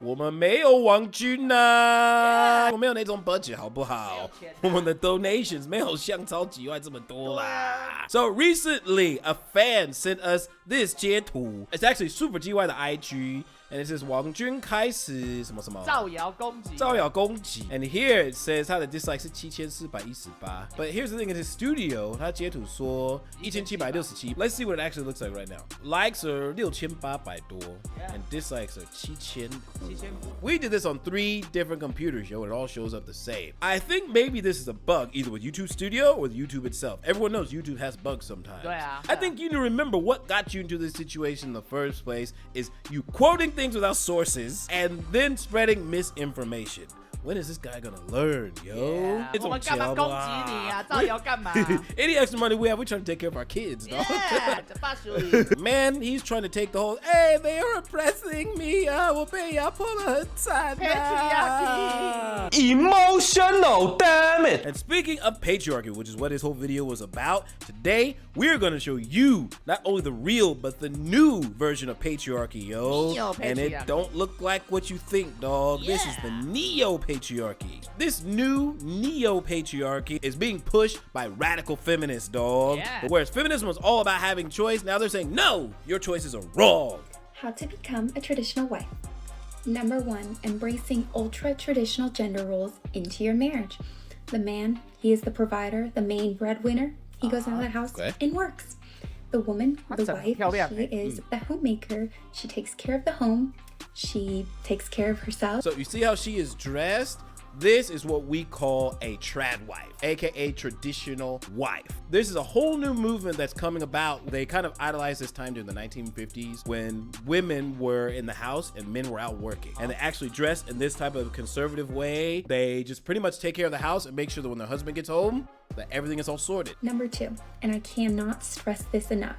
我们没有王军啊，我没有那种 budget 好不好？我们的 donations 没有像超几万这么多啦。So recently, a fan sent us this 截图 It's actually Super GY 的 IG. And it says 王军开始什么什么造谣攻击，造谣攻击 And here it says 他的 dislike 是7418 But here's the thing, in his studio 他截图说1767 Let's see what it actually looks like right now. Likes are 6800多 And dislikes are 7000 We did this on 3 different computers, yo, and it all shows up the same. I think maybe this is a bug either with YouTube Studio or with YouTube itself. Everyone knows YouTube has bugs sometimes. I think you need to remember what got you into this situation in the first place is you quoting things without sources and then spreading misinformation. When is this guy gonna learn, yo? 我们干嘛攻击你啊？造谣干嘛？ Any extra money we have, we're trying to take care of our kids, dog. Man, he's trying to take the whole, hey, they are oppressing me. 我被压迫得很惨啊。Emotional, damn it. And speaking of patriarchy, which is what this whole video was about, today we're gonna show you not only the real but the new version of patriarchy, yo. And it don't look like what you think, dog. This is the neo-patriarchy. This new neo-patriarchy is being pushed by radical feminists, dog. But whereas feminism was all about having choice, now they're saying, no, your choices are wrong. How to become a traditional wife. Number 1, embracing ultra-traditional gender roles into your marriage. The man, he is the provider, the main breadwinner. He goes into the house and works. The woman, the wife, she is the homemaker. She takes care of the home. She takes care of herself. So you see how she is dressed? This is what we call a trad wife, aka traditional wife. This is a whole new movement that's coming about. They kind of idolized this time during the 1950s when women were in the house and men were out working. And they actually dressed in this type of conservative way. They just pretty much take care of the house and make sure that when their husband gets home, that everything is all sorted. Number 2, and I cannot stress this enough.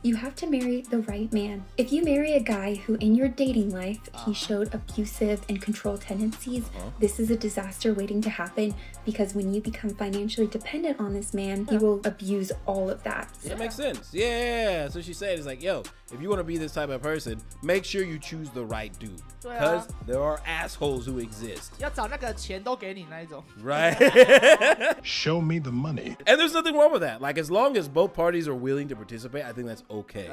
You have to marry the right man. If you marry a guy who in your dating life, he showed abusive and control tendencies, this is a disaster waiting to happen because when you become financially dependent on this man, he will abuse all of that. That makes sense. Yeah. So she said, it's like, yo, if you want to be this type of person, make sure you choose the right dude. Because there are assholes who exist. 要找那个钱都给你那一种。 Right? Show me the money. And there's nothing wrong with that. Like, as long as both parties are willing to participate, I think that's okay.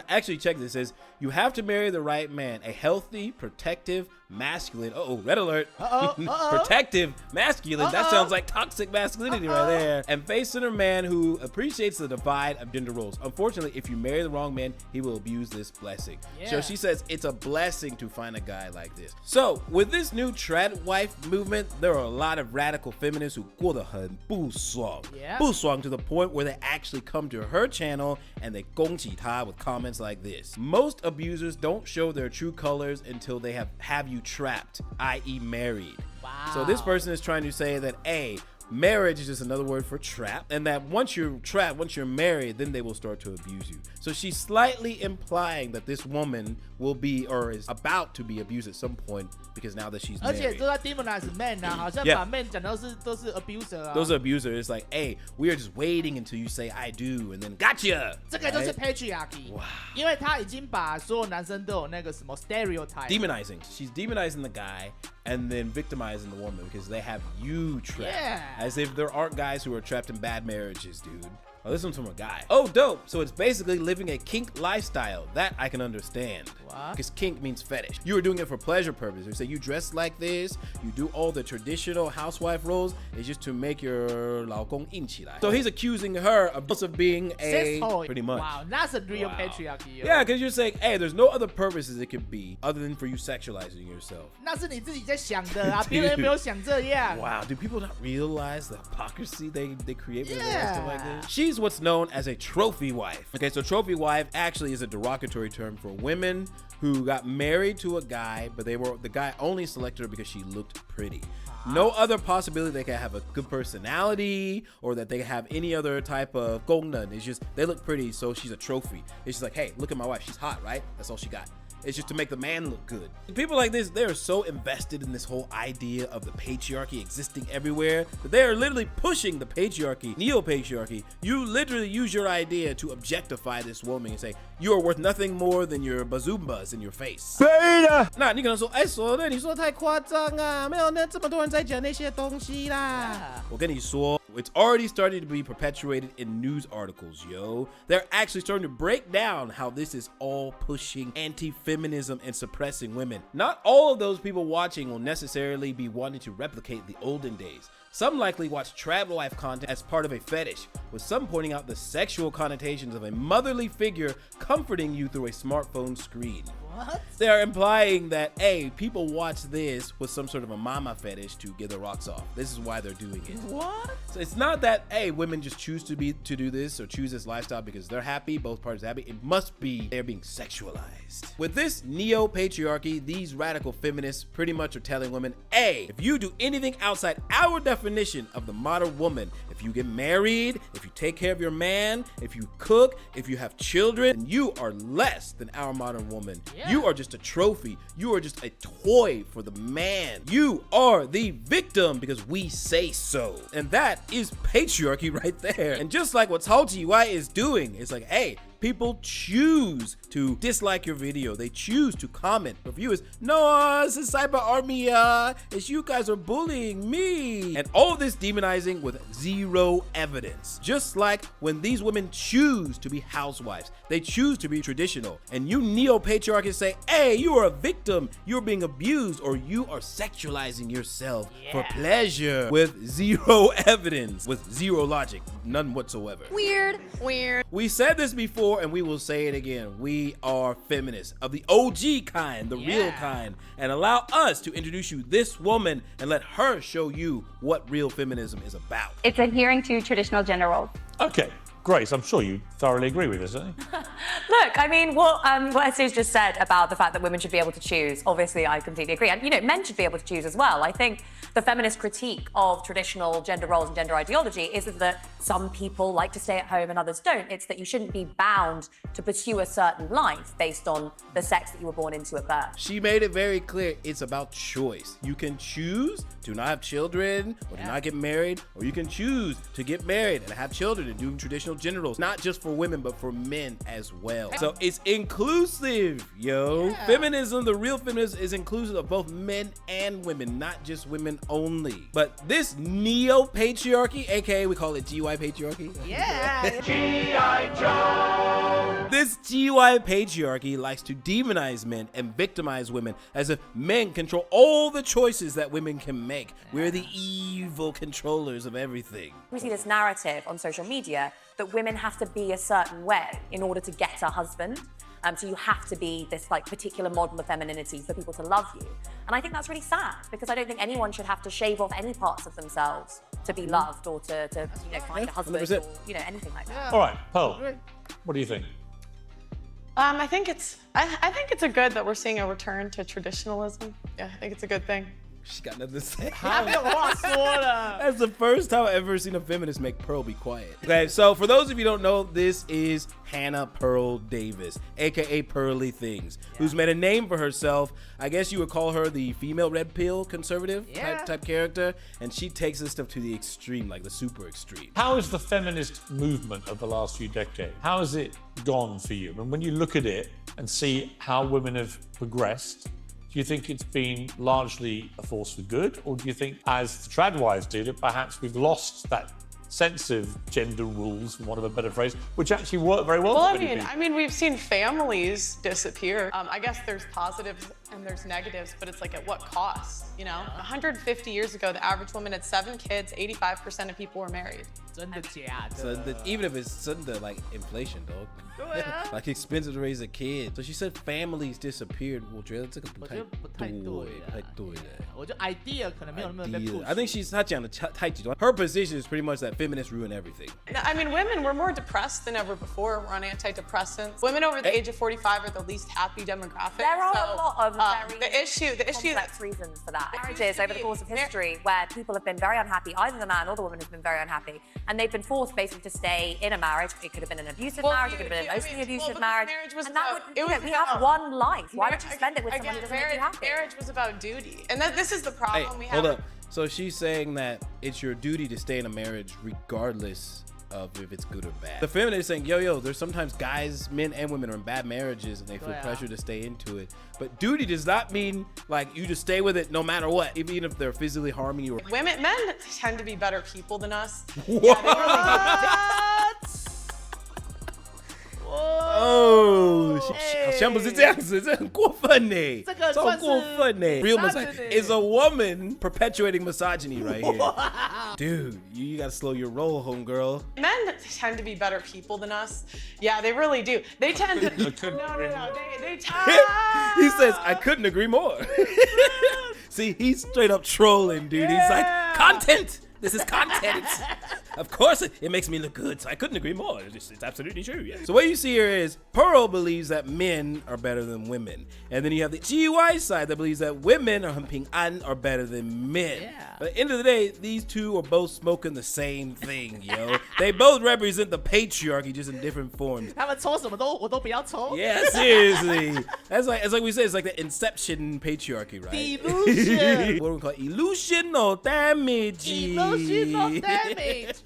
Actually, check this. It says, you have to marry the right man. A healthy, protective, masculine. Red alert. Protective, masculine. That sounds like toxic masculinity right there. And face-centered man who appreciates the divide of gender roles. Unfortunately, if you marry the wrong man, he will abuse this blessing. So she says it's a blessing to find a guy like this. So with this new trad wife movement, there are a lot of radical feminists who 过得很不爽. 不爽 to the point where they actually come to her channel and they 攻击她 with comments like this. Most abusers don't show their true colors until they have you trapped, i.e. married. So this person is trying to say that marriage is just another word for trap, and that once you're trapped, once you're married, then they will start to abuse you. So she's slightly implying that this woman will be or is about to be abused at some point because now that she's married. 而且都在 demonize men 啊，好像把 men 讲都是 abuser 啊。Those are abusers. It's like, hey, we are just waiting until you say I do, and then gotcha. 这个就是 patriarchy， 因为他已经把所有男生都有那个什么 stereotype。Demonizing. She's demonizing the guy and then victimizing the woman because they have you trapped. As if there aren't guys who are trapped in bad marriages, dude. Oh, this one's from a guy. Oh, dope. So it's basically living a kink lifestyle. That I can understand. Because kink means fetish. You are doing it for pleasure purposes. So you dress like this, you do all the traditional housewife roles. It's just to make your 老公硬起来. So he's accusing her of being a pretty much. Wow, that's a real patriarchy. Yeah, because you're saying, hey, there's no other purposes it could be other than for you sexualizing yourself. 那是你自己在想的啊，别人没有想这样。 Wow, do people not realize the hypocrisy they create when they do stuff like this? She's what's known as a trophy wife. Okay, so trophy wife actually is a derogatory term for women who got married to a guy, but the guy only selected her because she looked pretty. No other possibility they can have a good personality or that they have any other type of 功能. It's just they look pretty, so she's a trophy. It's just like, hey, look at my wife. She's hot, right? That's all she got. It's just to make the man look good. People like this, they're so invested in this whole idea of the patriarchy existing everywhere that they are literally pushing the patriarchy, neo-patriarchy. You literally use your idea to objectify this woman and say, you are worth nothing more than your bazumbas in your face. 那你可能说，哎，说的你说太夸张啊，没有那这么多人在讲那些东西啦。我跟你说。It's already starting to be perpetuated in news articles, yo. They're actually starting to break down how this is all pushing anti-feminism and suppressing women. Not all of those people watching will necessarily be wanting to replicate the olden days. Some likely watch travel life content as part of a fetish, with some pointing out the sexual connotations of a motherly figure comforting you through a smartphone screen. What? They are implying that, hey, people watch this with some sort of a mama fetish to get their rocks off. This is why they're doing it. What? So it's not that, hey, women just choose to do this or choose this lifestyle because they're happy, both parties are happy. It must be they're being sexualized. With this neo-patriarchy, these radical feminists pretty much are telling women, hey, if you do anything outside our definition of the modern woman, if you get married, if you take care of your man, if you cook, if you have children, you are less than our modern woman. Yeah. You are just a trophy. You are just a toy for the man. You are the victim because we say so. And that is patriarchy right there. And just like what Cao Ji is doing, it's like, hey, people choose to dislike your video. They choose to comment. The view is, no, it's a cyber army. It's you guys are bullying me. And all of this demonizing with zero evidence. Just like when these women choose to be housewives, they choose to be traditional. And you neo-patriarchists say, hey, you are a victim. You're being abused or you are sexualizing yourself for pleasure with zero evidence, with zero logic, none whatsoever. Weird. We said this before and we will say it again. We are feminists of the OG kind, the real kind, and allow us to introduce you this woman and let her show you what real feminism is about. It's adhering to traditional gender roles. Okay, Grace, I'm sure you thoroughly agree with this, don't you? Look, I mean, what Esther's just said about the fact that women should be able to choose, obviously I completely agree. And, you know, men should be able to choose as well. I think the feminist critique of traditional gender roles and gender ideology isn't that some people like to stay at home and others don't. It's that you shouldn't be bound to pursue a certain life based on the sex that you were born into at birth. She made it very clear it's about choice. You can choose to not have children or to not get married, or you can choose to get married and have children and do traditional gender roles, not just for women, but for men as well. So it's inclusive, yo. Feminism, the real feminism, is inclusive of both men and women, not just women only. But this neo-patriarchy, aka we call it GY patriarchy. G.I. Joe! This GY patriarchy likes to demonize men and victimize women as if men control all the choices that women can make. We're the evil controllers of everything. We see this narrative on social media that women have to be a certain way in order to get a husband. So you have to be this like particular model of femininity for people to love you. And I think that's really sad because I don't think anyone should have to shave off any parts of themselves to be loved or to find a husband 100%. Or anything like that. All right, Pearl, what do you think? I think it's a good that we're seeing a return to traditionalism. Yeah, I think it's a good thing. She got nothing to say. 他没有话说了。 That's the first time I've ever seen a feminist make Pearl be quiet. Okay, so for those of you who don't know, this is Hannah Pearl Davis, aka Pearly Things, who's made a name for herself. I guess you would call her the female red pill conservative type character, and she takes this stuff to the extreme, like the super extreme. How is the feminist movement of the last few decades, how has it gone for you? And when you look at it and see how women have progressed, do you think it's been largely a force for good? Or do you think, as the tradwives do, that perhaps we've lost that sense of gender rules, for want of a better phrase, which actually work very well for many people? I mean, we've seen families disappear. I guess there's positives and there's negatives, but it's like at what cost, you know? 150 years ago, the average woman had 7 kids, 85% of people were married. 真的假的? Even if it's like inflation, dog. Like expensive to raise a kid. So she said families disappeared. 我觉得这个不太对。我觉得 idea 可能没有那么被 push. I think她讲的太极端. Her position is pretty much that feminists ruin everything. I mean, women, we're more depressed than ever before. We're on antidepressants. Women over the age of 45 are the least happy demographic. There are a lot of The issue complex reasons for that. Marriages over the course of history where people have been very unhappy, either the man or the woman has been very unhappy, and they've been forced basically to stay in a marriage. It could have been an abusive marriage, it could have been an emotionally abusive marriage. And that would, we have one life. Why would you spend it with someone who doesn't make you happy? Marriage was about duty. And this is the problem we have. Hold up. So she's saying that it's your duty to stay in a marriage regardless of if it's good or bad. The feminist is saying, yo, there's sometimes guys, men and women are in bad marriages and they feel pressure to stay into it. But duty does not mean like you just stay with it no matter what, even if they're physically harming you. Men tend to be better people than us. Oh, 好像不是这样子，这很过分呢，这个超过分呢。Real misogyny is a woman perpetuating misogyny right here. Dude, you gotta slow your roll, homegirl. Men tend to be better people than us. Yeah, they really do. They tend to. No. They He says, I couldn't agree more. See, he's straight up trolling, dude. He's like, content. This is content. Of course, it makes me look good, so I couldn't agree more. It's absolutely true. Yeah. So what you see here is Pearl believes that men are better than women, and then you have the GY side that believes that women are better than men. Yeah. But at the end of the day, these two are both smoking the same thing, yo. They both represent the patriarchy, just in different forms. 他们抽什么我都不要抽. Yeah, seriously. It's like we said, it's like the Inception patriarchy, right? Delusion. What do we call it? Illusional damage. Emotional damage.